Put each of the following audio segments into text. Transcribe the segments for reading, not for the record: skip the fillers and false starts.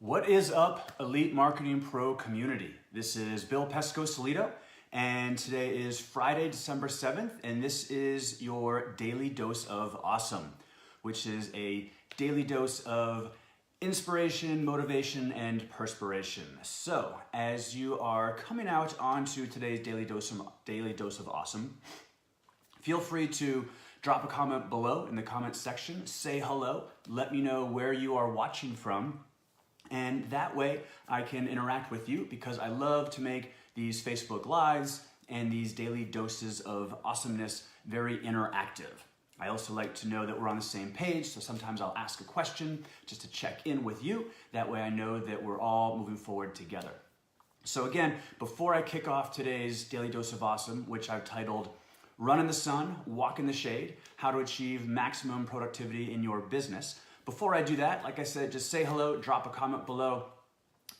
What is up, Elite Marketing Pro community? This is Bill Pescosolido, and today is Friday, December 7th, and this is your daily dose of awesome, which is a daily dose of inspiration, motivation, and perspiration. So, as you are coming out onto today's daily dose of awesome, feel free to drop a comment below in the comment section, say hello, let me know where you are watching from. And that way I can interact with you because I love to make these Facebook Lives and these daily doses of awesomeness very interactive. I also like to know that we're on the same page, so sometimes I'll ask a question just to check in with you. That way I know that we're all moving forward together. So again, before I kick off today's daily dose of awesome, which I've titled Run in the Sun, Walk in the Shade, How to Achieve Maximum Productivity in Your Business. Before I do that, like I said, just say hello, drop a comment below,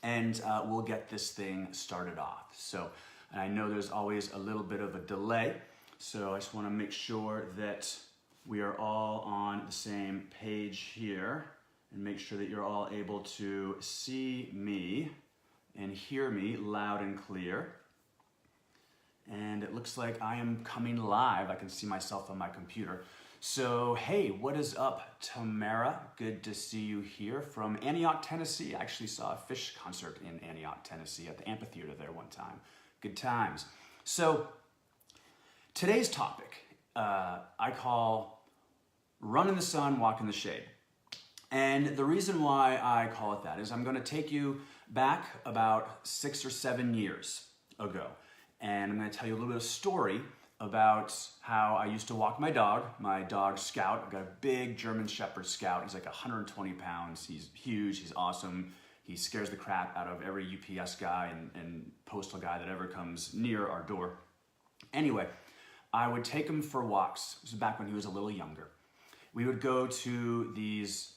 and we'll get this thing started off. So, and I know there's always a little bit of a delay, so I just want to make sure that we are all on the same page here and make sure that you're all able to see me and hear me loud and clear. And it looks like I am coming live. I can see myself on my computer. So, hey, what is up, Tamara? Good to see you here from Antioch, Tennessee. I actually saw a Fish concert in Antioch, Tennessee at the amphitheater there one time. Good times. So, today's topic I call Run in the Sun, Walk in the Shade. And the reason why I call it that is I'm going to take you back about 6 or 7 years ago. And I'm going to tell you a little bit of story about how I used to walk my dog Scout. I've got a big German Shepherd Scout. He's like 120 pounds. He's huge. He's awesome. He scares the crap out of every UPS guy and postal guy that ever comes near our door. Anyway, I would take him for walks. This was back when he was a little younger. We would go to these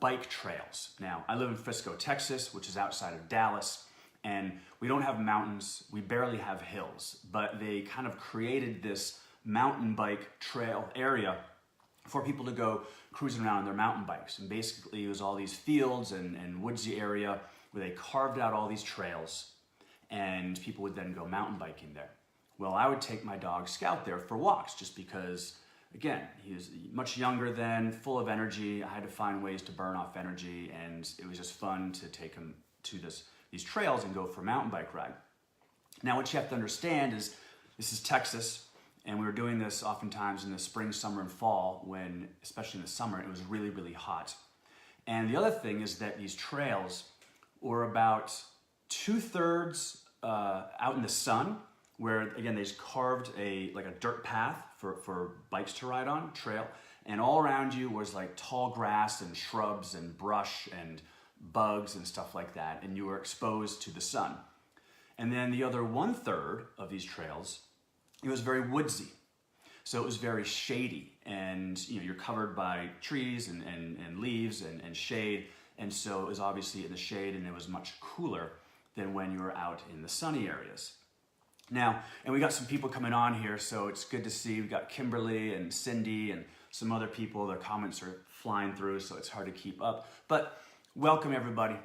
bike trails. Now, I live in Frisco, Texas, which is outside of Dallas. And we don't have mountains, we barely have hills, but they kind of created this mountain bike trail area for people to go cruising around on their mountain bikes. And basically it was all these fields and woodsy area where they carved out all these trails and people would then go mountain biking there. Well, I would take my dog Scout there for walks just because, again, he was much younger then, full of energy. I had to find ways to burn off energy, and it was just fun to take him to these trails and go for a mountain bike ride. Now, what you have to understand is this is Texas, and we were doing this oftentimes in the spring, summer, and fall when, especially in the summer, it was really, really hot. And the other thing is that these trails were about 2/3 out in the sun, where, again, they just carved like a dirt path for bikes to ride on, trail, and all around you was like tall grass and shrubs and brush and bugs and stuff like that, and you were exposed to the sun. And then the other 1/3 of these trails, it was very woodsy. So it was very shady, and you're covered by trees and leaves and shade, and so it was obviously in the shade, and it was much cooler than when you were out in the sunny areas. Now, and we got some people coming on here, so it's good to see. We got Kimberly and Cindy and some other people. Their comments are flying through, so it's hard to keep up. But welcome, everybody.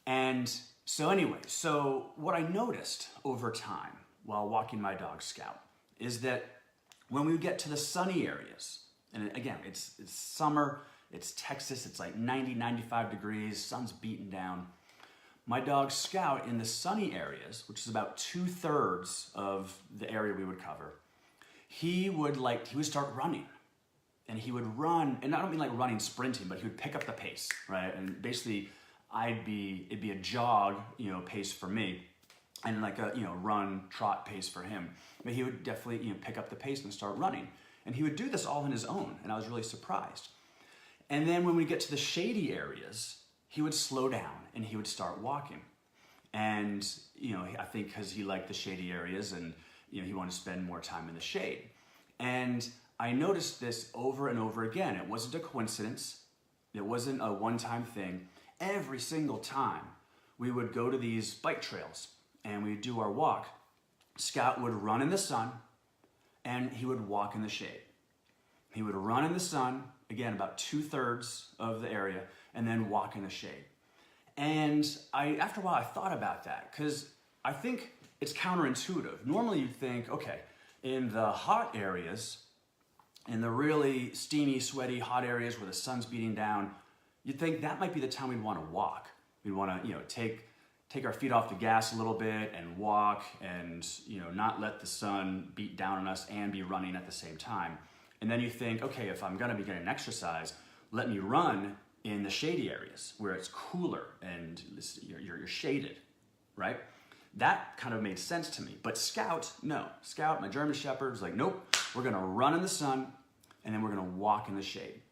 And so anyway, so what I noticed over time while walking my dog Scout is that when we get to the sunny areas, and again, it's summer, it's Texas, it's like 90, 95 degrees, sun's beating down. My dog Scout in the sunny areas, which is about 2/3 of the area we would cover, he would start running. And he would run, and I don't mean like running, sprinting, but he would pick up the pace, right? And basically, it'd be a jog, pace for me, and like a, run, trot pace for him. But he would definitely, pick up the pace and start running. And he would do this all on his own, and I was really surprised. And then when we get to the shady areas, he would slow down and he would start walking. And, I think because he liked the shady areas and, he wanted to spend more time in the shade. And I noticed this over and over again. It wasn't a coincidence. It wasn't a one-time thing. Every single time we would go to these bike trails and we'd do our walk, Scout would run in the sun and he would walk in the shade. He would run in the sun, again, about 2/3 of the area, and then walk in the shade. And after a while, I thought about that because I think it's counterintuitive. Normally you'd think, okay, in the hot areas, in the really steamy, sweaty, hot areas where the sun's beating down, you'd think that might be the time we'd want to walk. We'd want to, take our feet off the gas a little bit and walk and, not let the sun beat down on us and be running at the same time. And then you think, okay, if I'm going to be getting exercise, let me run in the shady areas where it's cooler and you're shaded, right? That kind of made sense to me. But Scout, no. Scout, my German Shepherd, was like, nope, we're going to run in the sun and then we're going to walk in the shade.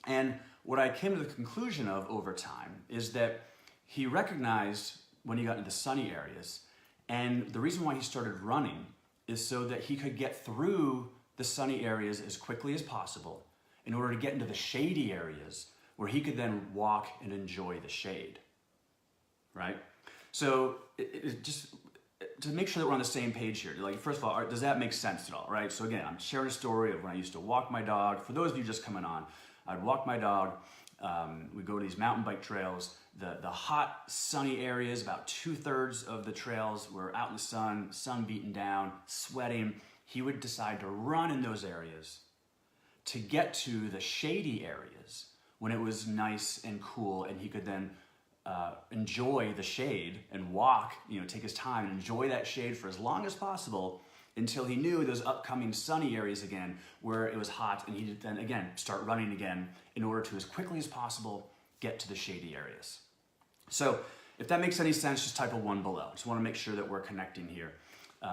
And what I came to the conclusion of over time is that he recognized when he got into the sunny areas, and the reason why he started running is so that he could get through the sunny areas as quickly as possible in order to get into the shady areas where he could then walk and enjoy the shade, right? So just to make sure that we're on the same page here, like, first of all, does that make sense at all, right? So again, I'm sharing a story of when I used to walk my dog. For those of you just coming on, I'd walk my dog. We go to these mountain bike trails. The hot, sunny areas, about 2/3 of the trails were out in the sun beating down, sweating. He would decide to run in those areas to get to the shady areas when it was nice and cool, and he could then enjoy the shade and walk, take his time and enjoy that shade for as long as possible until he knew those upcoming sunny areas again where it was hot, and he'd then again start running again in order to, as quickly as possible, get to the shady areas. So if that makes any sense, just type a 1 below. Just want to make sure that we're connecting here.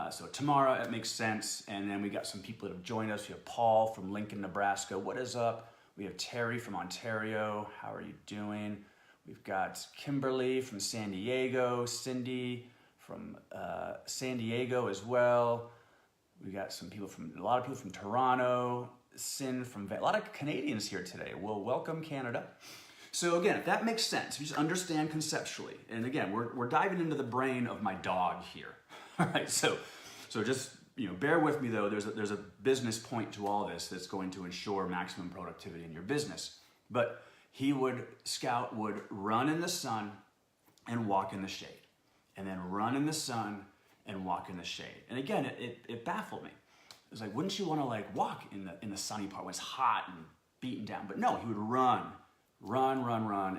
So Tamara, it makes sense. And then we got some people that have joined us. We have Paul from Lincoln, Nebraska. What is up? We have Terry from Ontario. How are you doing? We've got Kimberly from San Diego. Cindy from San Diego as well. We got a lot of people from Toronto. Sin from a lot of Canadians here today. Well, welcome Canada. So again, if that makes sense, we just understand conceptually. And again, we're diving into the brain of my dog here. All right, so just bear with me though. There's a business point to all this that's going to ensure maximum productivity in your business. But Scout would run in the sun and walk in the shade, and then run in the sun and walk in the shade. And again, it baffled me. It was like, wouldn't you want to walk in the sunny part when it's hot and beaten down? But no, he would run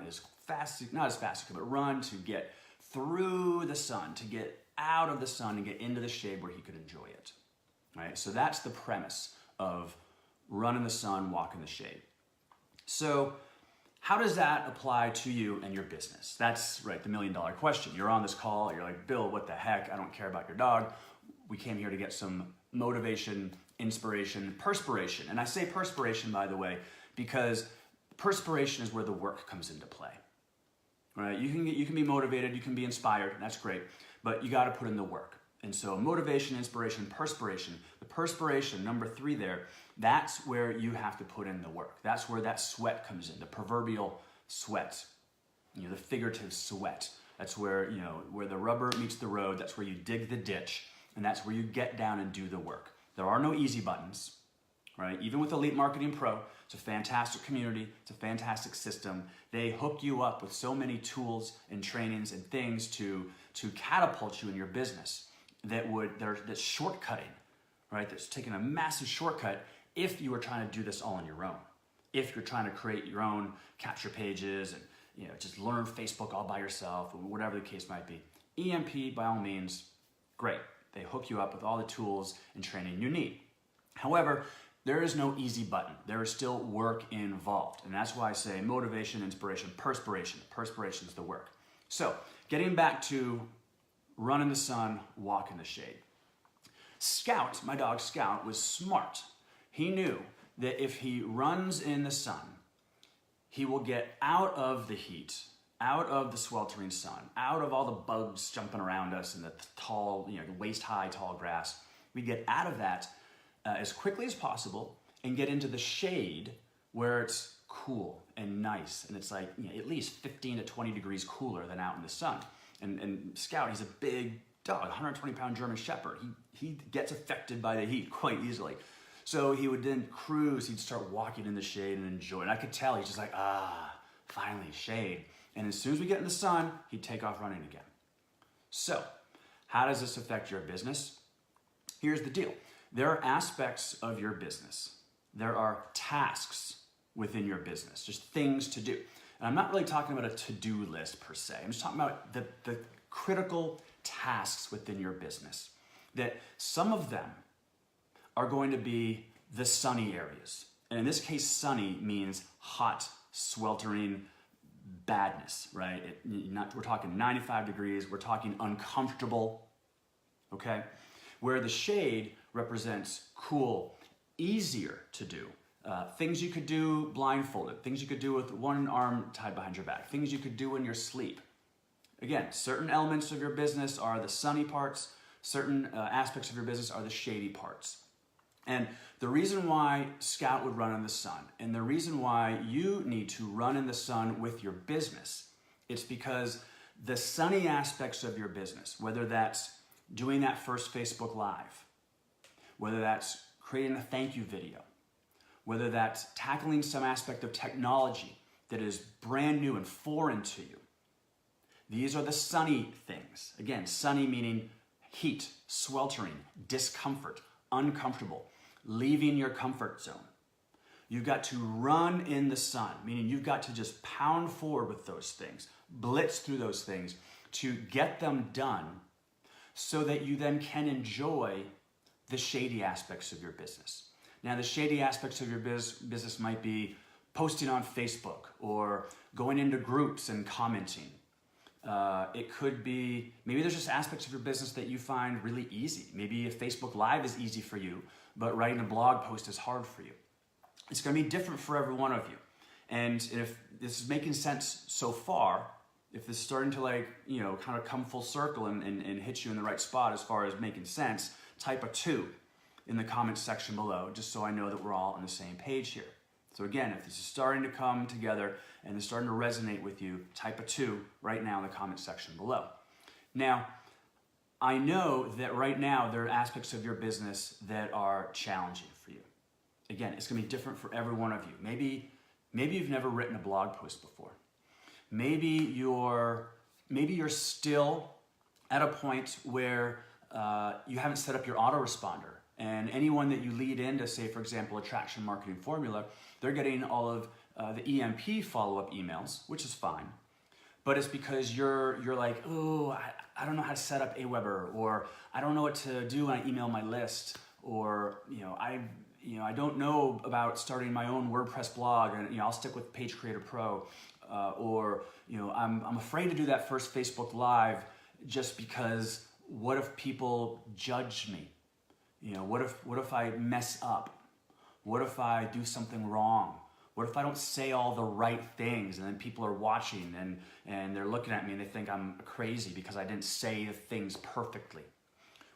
as fast, not as fast as he could, but run to get through the sun, to get out of the sun and get into the shade where he could enjoy it, right? So that's the premise of run in the sun, walk in the shade. So how does that apply to you and your business? That's right, the $1 million question. You're on this call, you're like, Bill, what the heck? I don't care about your dog. We came here to get some motivation, inspiration, perspiration. And I say perspiration, by the way, because perspiration is where the work comes into play, right? You can be motivated, you can be inspired, that's great, but you got to put in the work. And so motivation, inspiration, perspiration. The perspiration, number 3 there, that's where you have to put in the work. That's where that sweat comes in, the proverbial sweat, the figurative sweat. That's where, where the rubber meets the road, that's where you dig the ditch, and that's where you get down and do the work. There are no easy buttons, right? Even with Elite Marketing Pro, it's a fantastic community, it's a fantastic system. They hook you up with so many tools and trainings and things to catapult you in your business that's shortcutting, right? That's taking a massive shortcut if you are trying to do this all on your own. If you're trying to create your own capture pages and just learn Facebook all by yourself, or whatever the case might be. EMP, by all means, great. They hook you up with all the tools and training you need. However, there is no easy button. There is still work involved. And that's why I say motivation, inspiration, perspiration. Perspiration is the work. So getting back to run in the sun, walk in the shade. Scout, my dog Scout, was smart. He knew that if he runs in the sun, he will get out of the heat, out of the sweltering sun, out of all the bugs jumping around us and the tall, waist-high tall grass. We get out of that as quickly as possible and get into the shade where it's cool and nice. And it's like at least 15 to 20 degrees cooler than out in the sun. And Scout, he's a big dog, 120-pound German Shepherd. He gets affected by the heat quite easily. So he would then cruise, he'd start walking in the shade and enjoy. And I could tell he's just like, finally shade. And as soon as we get in the sun, he'd take off running again. So, how does this affect your business? Here's the deal. There are aspects of your business. There are tasks within your business, just things to do. And I'm not really talking about a to-do list per se. I'm just talking about the critical tasks within your business. That some of them are going to be the sunny areas. And in this case, sunny means hot, sweltering badness, right? We're talking 95 degrees, we're talking uncomfortable, okay? Where the shade represents cool, easier to do. Things you could do blindfolded, things you could do with one arm tied behind your back, things you could do in your sleep. Again, certain elements of your business are the sunny parts, certain aspects of your business are the shady parts. And the reason why Scout would run in the sun, and the reason why you need to run in the sun with your business, it's because the sunny aspects of your business, whether that's doing that first Facebook Live, whether that's creating a thank you video, whether that's tackling some aspect of technology that is brand new and foreign to you, these are the sunny things. Again, sunny meaning heat, sweltering, discomfort, uncomfortable, leaving your comfort zone. You've got to run in the sun, meaning you've got to just pound forward with those things, blitz through those things to get them done so that you then can enjoy the shady aspects of your business. Now, the shady aspects of your business might be posting on Facebook or going into groups and commenting. It could be, maybe there's just aspects of your business that you find really easy. Maybe a Facebook Live is easy for you, but writing a blog post is hard for you. It's going to be different for every one of you. And if this is making sense so far, if this is starting to kind of come full circle and hit you in the right spot as far as making sense, type a 2 in the comments section below, just so I know that we're all on the same page here. So again, if this is starting to come together and it's starting to resonate with you, type a 2 right now in the comment section below. Now, I know that right now there are aspects of your business that are challenging for you. Again, it's going to be different for every one of you. Maybe you've never written a blog post before. Maybe you're still at a point where you haven't set up your autoresponder. And anyone that you lead into, say, for example, Attraction Marketing Formula, they're getting all of the EMP follow-up emails, which is fine. But it's because you're like, oh, I don't know how to set up Aweber, or I don't know what to do when I email my list, or I don't know about starting my own WordPress blog, and I'll stick with Page Creator Pro, or I'm afraid to do that first Facebook Live just because what if people judge me? What if I mess up? What if I do something wrong? What if I don't say all the right things and then people are watching and they're looking at me and they think I'm crazy because I didn't say the things perfectly?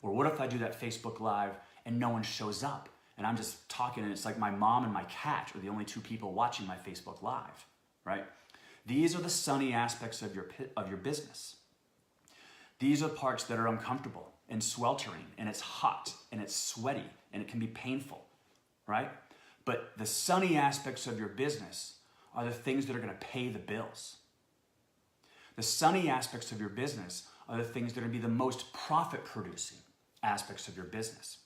Or what if I do that Facebook Live and no one shows up and I'm just talking and it's like my mom and my cat are the only two people watching my Facebook Live, right? These are the sunny aspects of your business. These are parts that are uncomfortable and sweltering, and it's hot and it's sweaty and it can be painful, right? But the sunny aspects of your business are the things that are going to pay the bills. The sunny aspects of your business are the things that are going to be the most profit-producing aspects of your business.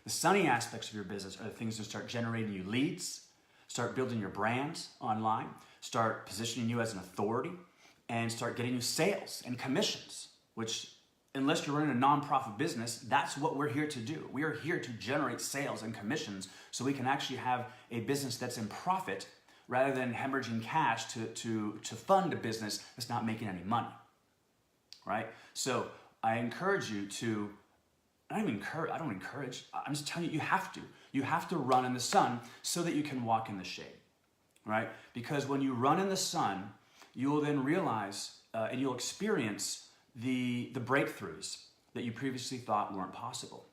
The sunny aspects of your business are the things that start generating you leads, start building your brands online, start positioning you as an authority, and start getting you sales and commissions, which, unless you're running a nonprofit business, that's what we're here to do. We are here to generate sales and commissions so we can actually have a business that's in profit rather than hemorrhaging cash to fund a business that's not making any money, right? So I encourage you to, I don't encourage, I'm just telling you, you have to. You have to run in the sun so that you can walk in the shade, right? Because when you run in the sun, you will then realize and you'll experience the breakthroughs that you previously thought weren't possible.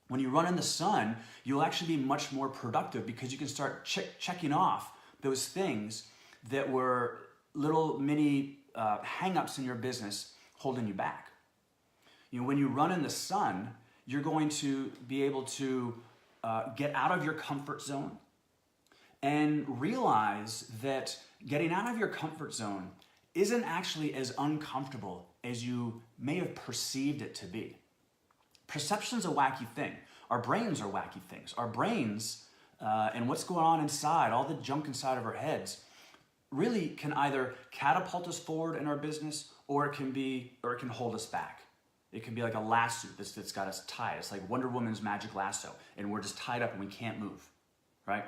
When you run in the sun, you'll actually be much more productive because you can start checking off those things that were little mini hang-ups in your business holding you back. When you run in the sun, you're going to be able to get out of your comfort zone and realize that getting out of your comfort zone isn't actually as uncomfortable as you may have perceived it to be. Perception's a wacky thing. Our brains are wacky things. Our brains and what's going on inside, all the junk inside of our heads, really can either catapult us forward in our business, or it can hold us back. It can be like a lasso that's got us tied. It's like Wonder Woman's magic lasso, and we're just tied up and we can't move, right?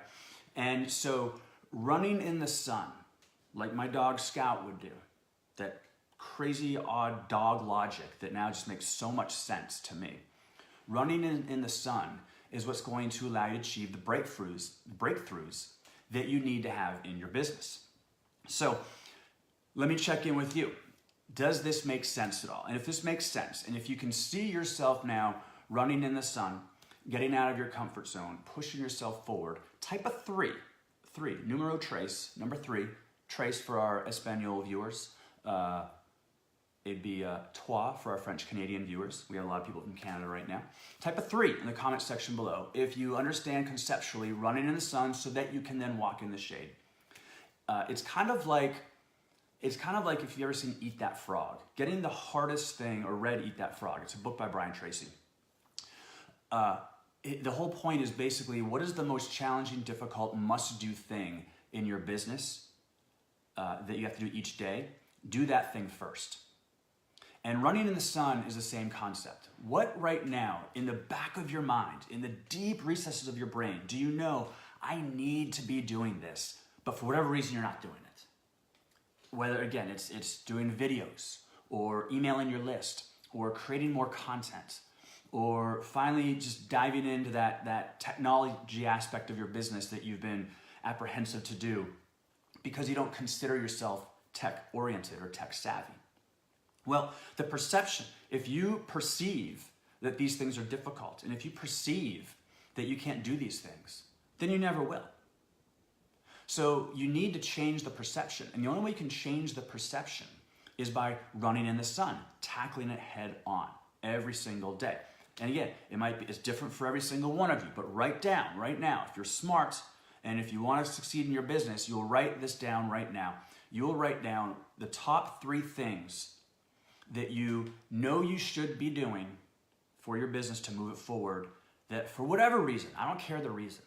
And so running in the sun, like my dog Scout would do, that crazy odd dog logic that now just makes so much sense to me. Running in the sun is what's going to allow you to achieve the breakthroughs that you need to have in your business. So let me check in with you. Does this make sense at all? And if this makes sense, and if you can see yourself now running in the sun, getting out of your comfort zone, pushing yourself forward, type a 3, numero tres, number 3, trace for our Espanol viewers. It'd be trois for our French Canadian viewers. We have a lot of people from Canada right now. Type a 3 in the comment section below if you understand conceptually running in the sun so that you can then walk in the shade. It's kind of like if you've ever seen Eat That Frog. Getting the hardest thing, or read Eat That Frog. It's a book by Brian Tracy. The whole point is basically, what is the most challenging, difficult, must-do thing in your business that you have to do each day? Do that thing first. And running in the sun is the same concept. What right now, in the back of your mind, in the deep recesses of your brain, do you know, I need to be doing this, but for whatever reason you're not doing it? Whether, again, it's doing videos, or emailing your list, or creating more content, or finally just diving into that technology aspect of your business that you've been apprehensive to do because you don't consider yourself tech-oriented or tech-savvy. Well, the perception, if you perceive that these things are difficult, and if you perceive that you can't do these things, then you never will. So you need to change the perception. And the only way you can change the perception is by running in the sun, tackling it head on every single day. And again, it's different for every single one of you, but write down right now, if you're smart and if you want to succeed in your business, you'll write this down right now. You'll write down the top 3 things that you know you should be doing for your business to move it forward, that for whatever reason, I don't care the reason,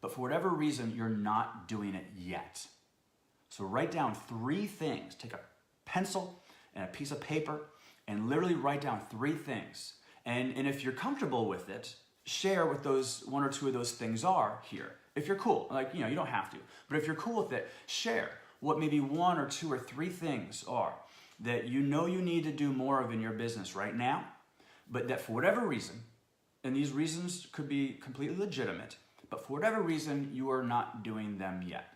but for whatever reason, you're not doing it yet. So write down 3 things. Take a pencil and a piece of paper and literally write down 3 things. And if you're comfortable with it, share what those 1 or 2 of those things are here. If you're cool, you don't have to, but if you're cool with it, share what maybe 1 or 2 or 3 things are that you know you need to do more of in your business right now, but that for whatever reason, and these reasons could be completely legitimate, but for whatever reason, you are not doing them yet.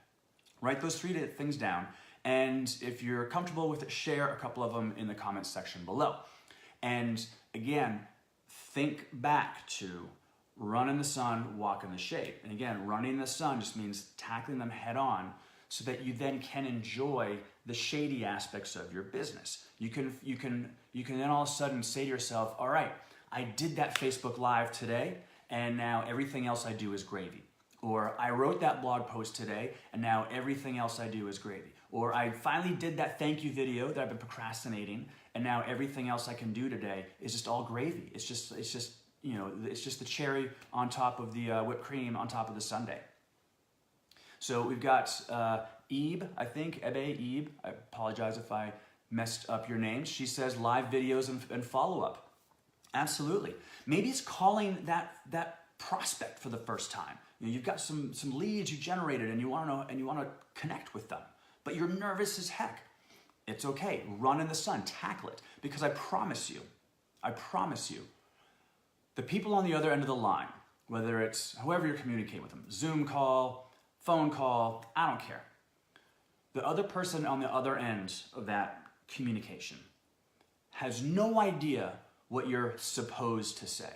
Write those 3 things down, and if you're comfortable with it, share a couple of them in the comments section below. And again, think back to run in the sun, walk in the shade. And again, running in the sun just means tackling them head on so that you then can enjoy the shady aspects of your business. You can then all of a sudden say to yourself, all right, I did that Facebook Live today, and now everything else I do is gravy. Or I wrote that blog post today, and now everything else I do is gravy. Or I finally did that thank you video that I've been procrastinating, and now everything else I can do today is just all gravy. It's just the cherry on top of the whipped cream on top of the sundae. So we've got Ebe, I think, Ebe. I apologize if I messed up your name. She says live videos and follow-up. Absolutely. Maybe it's calling that prospect for the first time. You've got some leads you generated and you want to connect with them, but you're nervous as heck. It's okay. Run in the sun, tackle it, because I promise you, the people on the other end of the line, whether it's however you're communicating with them, Zoom call, phone call, I don't care. The other person on the other end of that communication has no idea what you're supposed to say.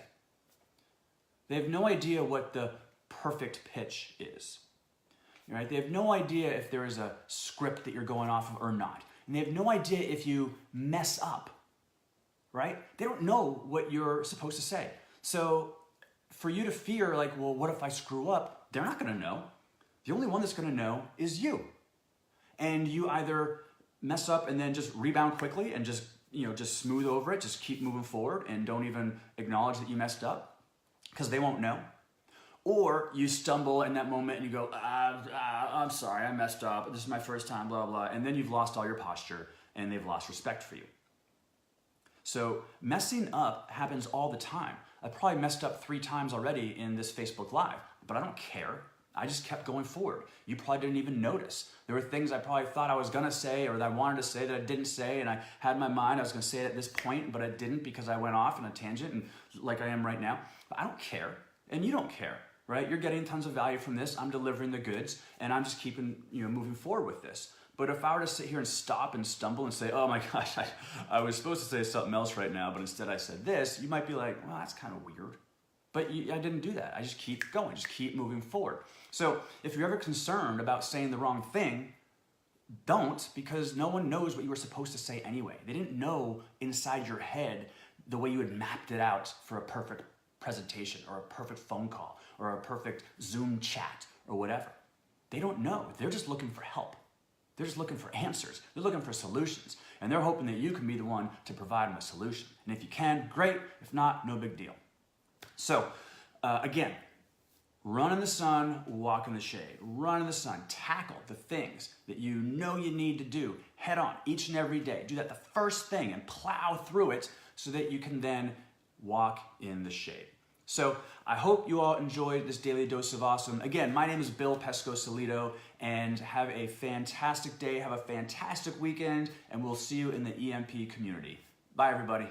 They have no idea what the perfect pitch is. Right? They have no idea if there is a script that you're going off of or not. And they have no idea if you mess up. Right? They don't know what you're supposed to say. So for you to fear, well, what if I screw up? They're not going to know. The only one that's going to know is you. And you either mess up and then just rebound quickly and just smooth over it, just keep moving forward and don't even acknowledge that you messed up because they won't know. Or you stumble in that moment and you go, I'm sorry, I messed up. This is my first time, blah, blah. And then you've lost all your posture and they've lost respect for you. So messing up happens all the time. I probably messed up 3 times already in this Facebook Live, but I don't care. I just kept going forward. You probably didn't even notice. There were things I probably thought I was gonna say or that I wanted to say that I didn't say, and I had in my mind I was gonna say it at this point, but I didn't because I went off on a tangent and like I am right now. But I don't care, and you don't care, right? You're getting tons of value from this. I'm delivering the goods, and I'm just keeping moving forward with this. But if I were to sit here and stop and stumble and say, oh my gosh, I was supposed to say something else right now, but instead I said this, you might be like, well, that's kind of weird. But I didn't do that. I just keep going, just keep moving forward. So if you're ever concerned about saying the wrong thing, don't, because no one knows what you were supposed to say anyway. They didn't know inside your head the way you had mapped it out for a perfect presentation or a perfect phone call or a perfect Zoom chat or whatever. They don't know. They're just looking for help. They're just looking for answers. They're looking for solutions. And they're hoping that you can be the one to provide them a solution. And if you can, great. If not, no big deal. So, again, run in the sun, walk in the shade. Run in the sun. Tackle the things that you know you need to do head on each and every day. Do that the first thing and plow through it so that you can then walk in the shade. So I hope you all enjoyed this Daily Dose of Awesome. Again, my name is Bill Pescosolido, and have a fantastic day, have a fantastic weekend, and we'll see you in the EMP community. Bye, everybody.